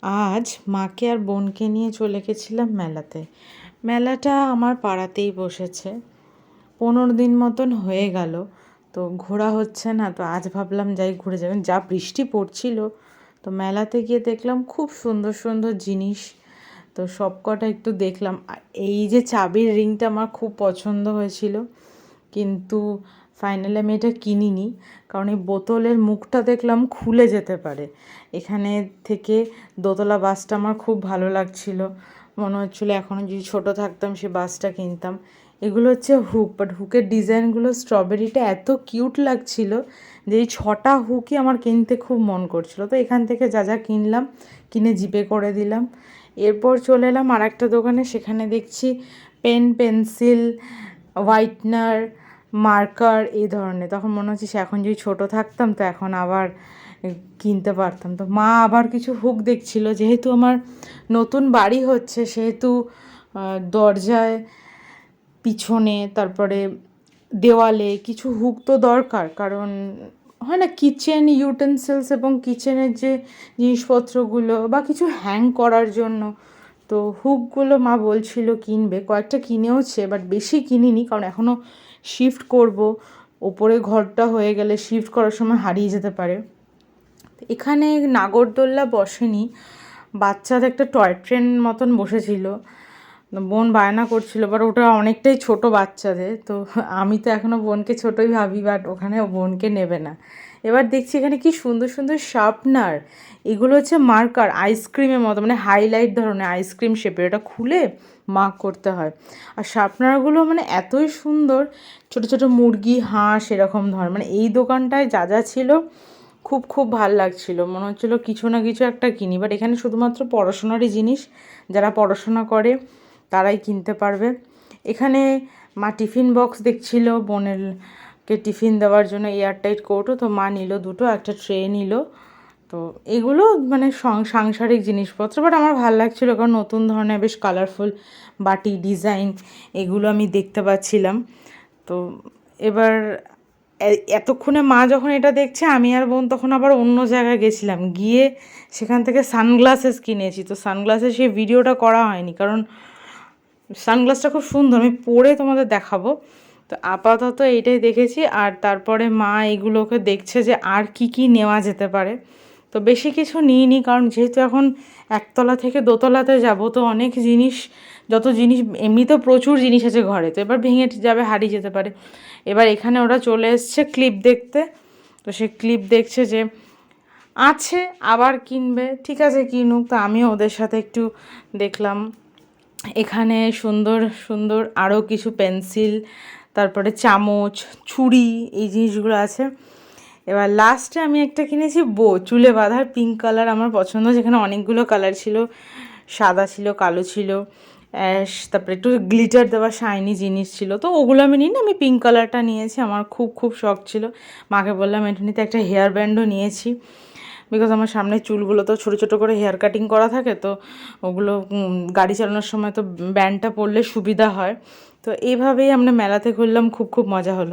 আজ মাকে আর বোনকে নিয়ে চলে গেছিলাম মেলাতে। মেলাটা আমার পাড়াতেই বসেছে। 15 দিন মতন হয়ে গেল, তো ঘোরা হচ্ছে না। তো আজ ভাবলাম যাই ঘুরে যাবেন, যা বৃষ্টি পড়ছিল। তো মেলাতে গিয়ে দেখলাম খুব সুন্দর সুন্দর জিনিস, তো সব কটা একটু দেখলাম। আর এই যে চাবির রিংটা আমার খুব পছন্দ হয়েছিল, কিন্তু ফাইনালি আমি এটা কিনিনি, কারণ এই বোতলের মুখটা দেখলাম খুলে যেতে পারে। এখানে থেকে দোতলা বাসটা আমার খুব ভালো লাগছিল, মনে হচ্ছিলো এখনও যদি ছোটো থাকতাম সে বাসটা কিনতাম। এগুলো হচ্ছে হুক, বাট হুকের ডিজাইনগুলো স্ট্রবেরিটা এত কিউট লাগছিল যে এই 6টা হুকই আমার কিনতে খুব মন করছিল। তো এখান থেকে যা যা কিনলাম, কিনে জিপে করে দিলাম। এরপর চলে এলাম আর একটা দোকানে, সেখানে দেখছি পেন, পেন্সিল, হোয়াইটনার, মার্কার এই ধরনের। তখন মনে হচ্ছে সে এখন যদি ছোটো থাকতাম তো এখন আবার কিনতে পারতাম। তো মা আবার কিছু হুক দেখছিল, যেহেতু আমার নতুন বাড়ি হচ্ছে সেহেতু দরজায়, পিছনে, তারপরে দেওয়ালে কিছু হুক তো দরকার, কারণ হয় না কিচেন ইউটেন্সিলস এবং কিচেনের যে জিনিসপত্রগুলো বা কিছু হ্যাং করার জন্য। তো হুকগুলো মা বলছিল কিনবে, কয়েকটা কিনেওছে, বাট বেশি কিনিনি, কারণ এখনও শিফট করব। ওপরে ঘরটা হয়ে গেলে শিফট করার সময় হারিয়ে যেতে পারে। এখানে নাগরদোল্লা বসেনি, বাচ্চাদের একটা টয় ট্রেন মতন বসেছিল। বোন বায়না করছিল, বাট ওটা অনেকটাই ছোট বাচ্চাদের। তো আমি তো এখনও বোনকে ছোটোই ভাবি, বাট ওখানে বোনকে নেবে না। এবার দেখছি এখানে কি সুন্দর সুন্দর শার্পনার। এগুলো হচ্ছে মার্কার, আইসক্রিমের মতো, মানে হাইলাইট ধরনের আইসক্রিম শেপের। এটা খুলে মার্ক করতে হয়। আর শার্পনারগুলো মানে এতই সুন্দর, ছোট ছোট মুরগি, হাঁস এরকম ধরনের। মানে এই দোকানটায় যা যা ছিল খুব খুব ভাল লাগছিল, মনে হচ্ছিলো কিছু না কিছু একটা কিনি। বাট এখানে শুধুমাত্র পড়াশোনারই জিনিস, যারা পড়াশোনা করে তারাই কিনতে পারবে। এখানে মা টিফিন বক্স দেখছিল বোনেরকে টিফিন দেওয়ার জন্য, এয়ারটাইট কৌটো। তো মা নিল দুটো, একটা ট্রে নিল। তো এগুলো মানে সাংসারিক জিনিসপত্র, বাট আমার ভালো লাগছিলো, কারণ নতুন ধরনের বেশ কালারফুল বাটি ডিজাইন এগুলো আমি দেখতে পাচ্ছিলাম। তো এবার এতক্ষণে মা যখন এটা দেখছে, আমি আর বোন তখন আবার অন্য জায়গায় গেছিলাম, গিয়ে সেখান থেকে সানগ্লাসেস কিনেছি। তো সানগ্লাসের সেই ভিডিওটা করা হয়নি, কারণ সানগ্লাসটা খুব সুন্দর, আমি পরে তোমাদের দেখাবো। তো আপাতত এইটাই দেখেছি। আর তারপরে মা এগুলোকে দেখছে যে আর কি কি নেওয়া যেতে পারে। তো বেশি কিছু নিইনি, কারণ যেহেতু এখন একতলা থেকে দোতলাতে যাব, তো অনেক জিনিস, যত জিনিস এমনিতেও প্রচুর জিনিস আছে ঘরে, তো এবার ভেঙে যাবে, হারিয়ে যেতে পারে। এবার এখানে ওরা চলে এসছে ক্লিপ দেখতে। তো সে ক্লিপ দেখছে যে আছে, আবার কিনবে, ঠিক আছে কিনুক। তো আমিও ওদের সাথে একটু দেখলাম। এখানে সুন্দর সুন্দর আরও কিছু পেন্সিল, তারপরে চামচ, ছুরি, এই জিনিসগুলো আছে। এবার লাস্টে আমি একটা কিনেছি চুলে বাঁধার, পিঙ্ক কালার আমার পছন্দ। যেখানে অনেকগুলো কালার ছিল, সাদা ছিল, কালো ছিল, অ্যাশ, তারপরে একটু গ্লিটার দেওয়া শাইনি জিনিস ছিল। তো ওগুলো আমি নিই না, আমি পিঙ্ক কালারটা নিয়েছি, আমার খুব খুব শখ ছিল। মাকে বললাম এটা নিতে। একটা হেয়ার ব্যান্ডও নিয়েছি, বিকজ আমার সামনে চুলগুলো তো ছোটো ছোটো করে হেয়ার কাটিং করা থাকে, তো ওগুলো গাড়ি চালানোর সময় তো ব্যান্ডটা পরলে সুবিধা হয়। তো এইভাবেই আমরা মেলাতে ঘুরলাম, খুব খুব মজা হলো।